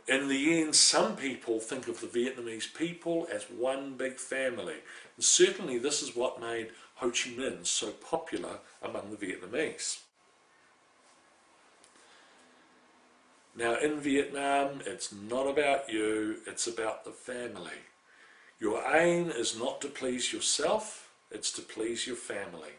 In the end, some people think of the Vietnamese people as one big family. And certainly this is what made Ho Chi Minh so popular among the Vietnamese. Now in Vietnam, it's not about you, it's about the family. Your aim is not to please yourself, it's to please your family.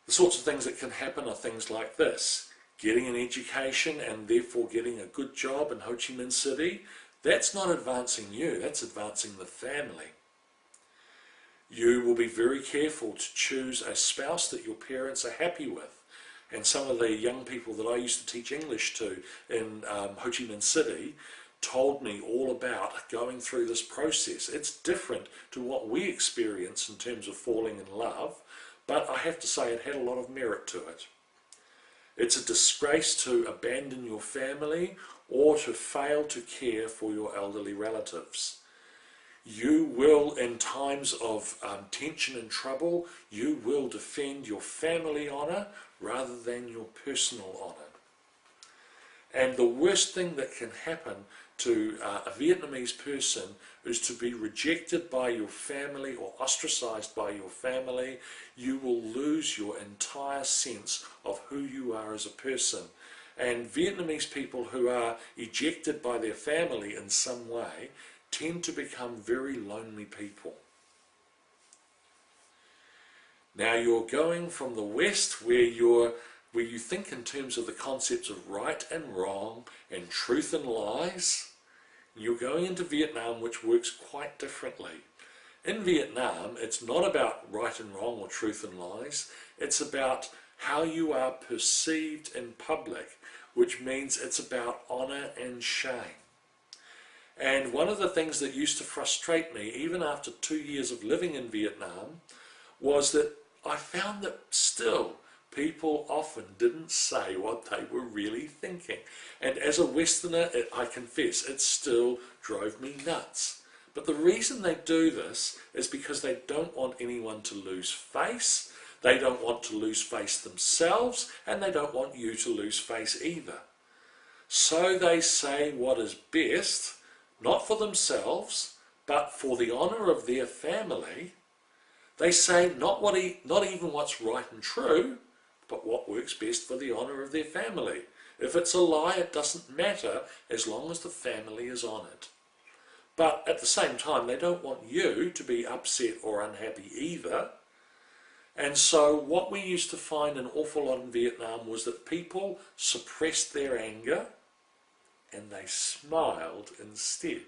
The sorts of things that can happen are things like this. Getting an education and therefore getting a good job in Ho Chi Minh City, that's not advancing you, that's advancing the family. You will be very careful to choose a spouse that your parents are happy with. And some of the young people that I used to teach English to in Ho Chi Minh City told me all about going through this process. It's different to what we experience in terms of falling in love, but I have to say it had a lot of merit to it. It's a disgrace to abandon your family or to fail to care for your elderly relatives. You will, in times of tension and trouble, you will defend your family honour rather than your personal honour. And the worst thing that can happen to a Vietnamese person is to be rejected by your family or ostracised by your family. You will lose your entire sense of who you are as a person. And Vietnamese people who are ejected by their family in some way tend to become very lonely people. Now you're going from the West where you think in terms of the concepts of right and wrong and truth and lies. You're going into Vietnam, which works quite differently. In Vietnam, it's not about right and wrong or truth and lies. It's about how you are perceived in public, which means it's about honour and shame. And one of the things that used to frustrate me, even after 2 years of living in Vietnam, was that I found that still people often didn't say what they were really thinking. And as a Westerner, I confess, it still drove me nuts. But the reason they do this is because they don't want anyone to lose face, they don't want to lose face themselves, and they don't want you to lose face either. So they say what is best, not for themselves, but for the honour of their family. They say not even what's right and true, but what works best for the honour of their family. If it's a lie, it doesn't matter as long as the family is honoured. But at the same time, they don't want you to be upset or unhappy either. And so what we used to find an awful lot in Vietnam was that people suppressed their anger and they smiled instead.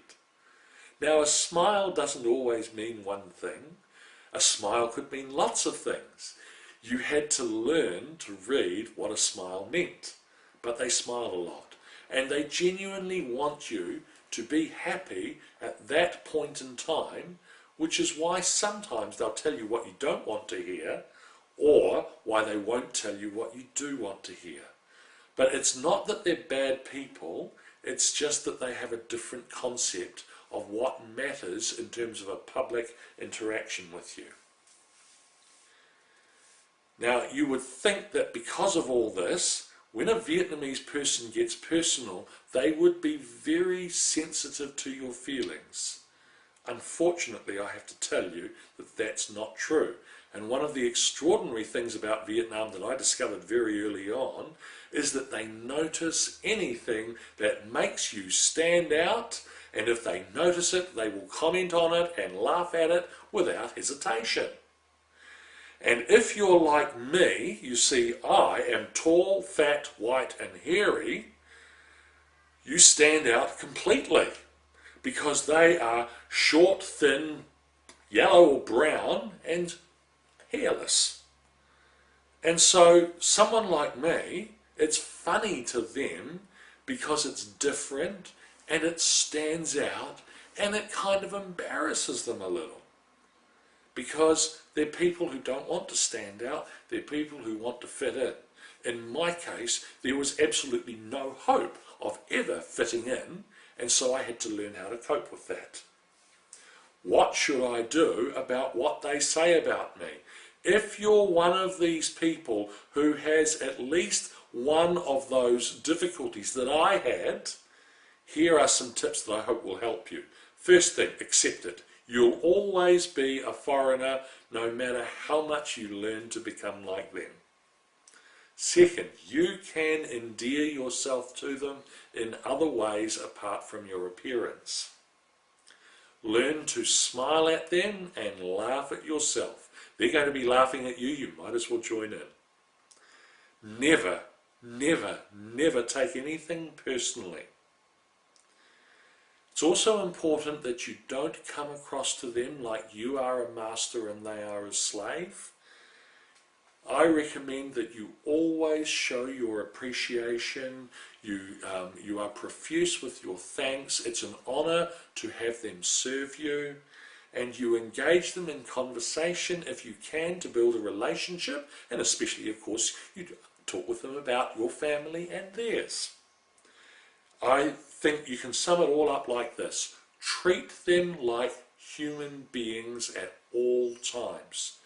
Now a smile doesn't always mean one thing. A smile could mean lots of things. You had to learn to read what a smile meant, but they smile a lot. And they genuinely want you to be happy at that point in time, which is why sometimes they'll tell you what you don't want to hear, or why they won't tell you what you do want to hear. But it's not that they're bad people, it's just that they have a different concept of what matters in terms of a public interaction with you. Now, you would think that because of all this, when a Vietnamese person gets personal, they would be very sensitive to your feelings. Unfortunately, I have to tell you that that's not true. And one of the extraordinary things about Vietnam that I discovered very early on is that they notice anything that makes you stand out, and if they notice it, they will comment on it and laugh at it without hesitation. And if you're like me, you see I am tall, fat, white and hairy, you stand out completely because they are short, thin, yellow or brown and hairless. And so someone like me, it's funny to them because it's different and it stands out and it kind of embarrasses them a little. Because they're people who don't want to stand out, they're people who want to fit in. In my case, there was absolutely no hope of ever fitting in, and so I had to learn how to cope with that. What should I do about what they say about me? If you're one of these people who has at least one of those difficulties that I had, here are some tips that I hope will help you. First thing, accept it. You'll always be a foreigner no matter how much you learn to become like them. Second, you can endear yourself to them in other ways apart from your appearance. Learn to smile at them and laugh at yourself. They're going to be laughing at you, you might as well join in. Never, never, never take anything personally. It's also important that you don't come across to them like you are a master and they are a slave. I recommend that you always show your appreciation. You are profuse with your thanks. It's an honour to have them serve you, and you engage them in conversation if you can to build a relationship, and especially, of course, you talk with them about your family and theirs. I think you can sum it all up like this: treat them like human beings at all times.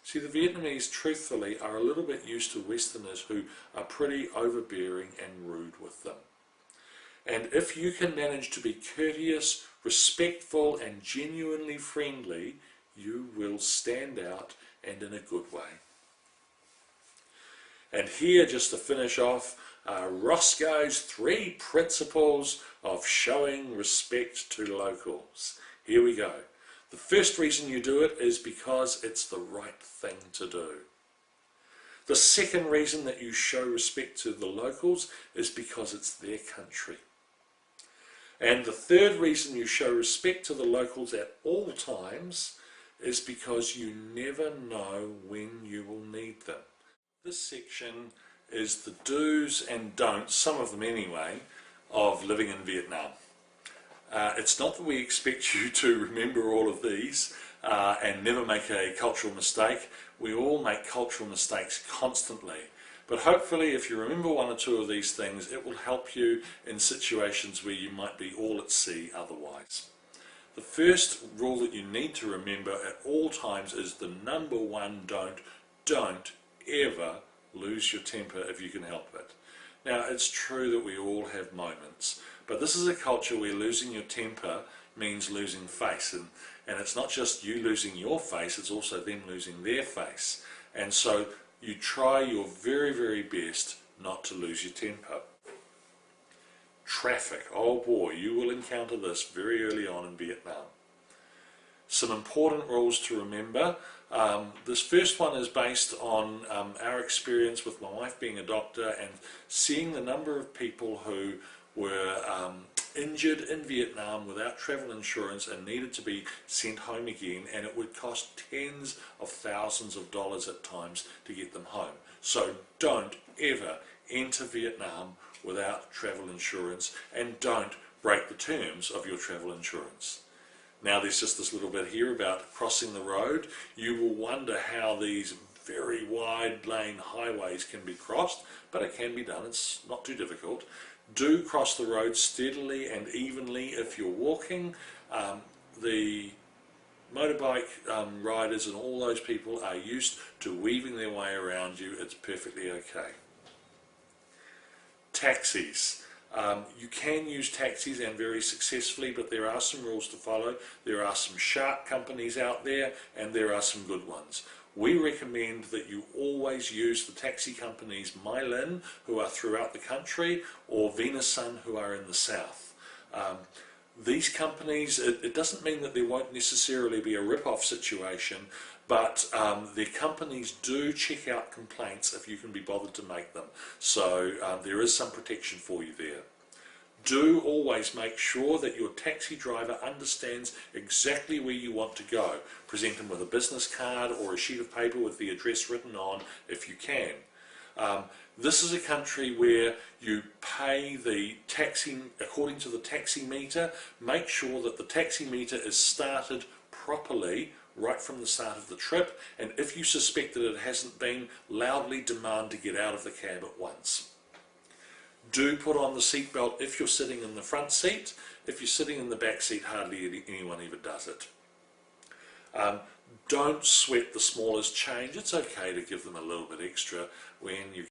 See, the Vietnamese, truthfully, are a little bit used to Westerners who are pretty overbearing and rude with them. And if you can manage to be courteous, respectful, and genuinely friendly, you will stand out, and in a good way. And here, just to finish off, Roscoe's 3 principles of showing respect to locals. Here we go. The first reason you do it is because it's the right thing to do. The second reason that you show respect to the locals is because it's their country. And the third reason you show respect to the locals at all times is because you never know when you will need them. This section is the do's and don'ts, some of them anyway, of living in Vietnam. It's not that we expect you to remember all of these and never make a cultural mistake. We all make cultural mistakes constantly. But hopefully, if you remember one or two of these things, it will help you in situations where you might be all at sea otherwise. The first rule that you need to remember at all times is the number one don't. Don't ever lose your temper if you can help it. Now, it's true that we all have moments, but this is a culture where losing your temper means losing face, and it's not just you losing your face, it's also them losing their face. And so you try your very, very best not to lose your temper. Traffic, oh boy, you will encounter this very early on in Vietnam. Some important rules to remember. This first one is based on our experience with my wife being a doctor and seeing the number of people who were injured in Vietnam without travel insurance and needed to be sent home again, and it would cost tens of thousands of dollars at times to get them home. So don't ever enter Vietnam without travel insurance, and don't break the terms of your travel insurance. Now, there's just this little bit here about crossing the road. You will wonder how these very wide lane highways can be crossed, but it can be done. It's not too difficult. Do cross the road steadily and evenly if you're walking. The motorbike riders and all those people are used to weaving their way around you. It's perfectly okay. Taxis. You can use taxis, and very successfully, but there are some rules to follow. There are some shark companies out there, and there are some good ones. We recommend that you always use the taxi companies My Linh, who are throughout the country, or Venus Sun, who are in the south. These companies, it doesn't mean that there won't necessarily be a rip-off situation, but their companies do check out complaints if you can be bothered to make them. So there is some protection for you there. Do always make sure that your taxi driver understands exactly where you want to go. Present them with a business card or a sheet of paper with the address written on if you can. This is a country where you pay the taxi according to the taxi meter. Make sure that the taxi meter is started properly right from the start of the trip, and if you suspect that it hasn't been, loudly demand to get out of the cab at once. Do put on the seatbelt if you're sitting in the front seat. If you're sitting in the back seat, hardly anyone ever does it. Don't sweat the smallest change. It's okay to give them a little bit extra when you're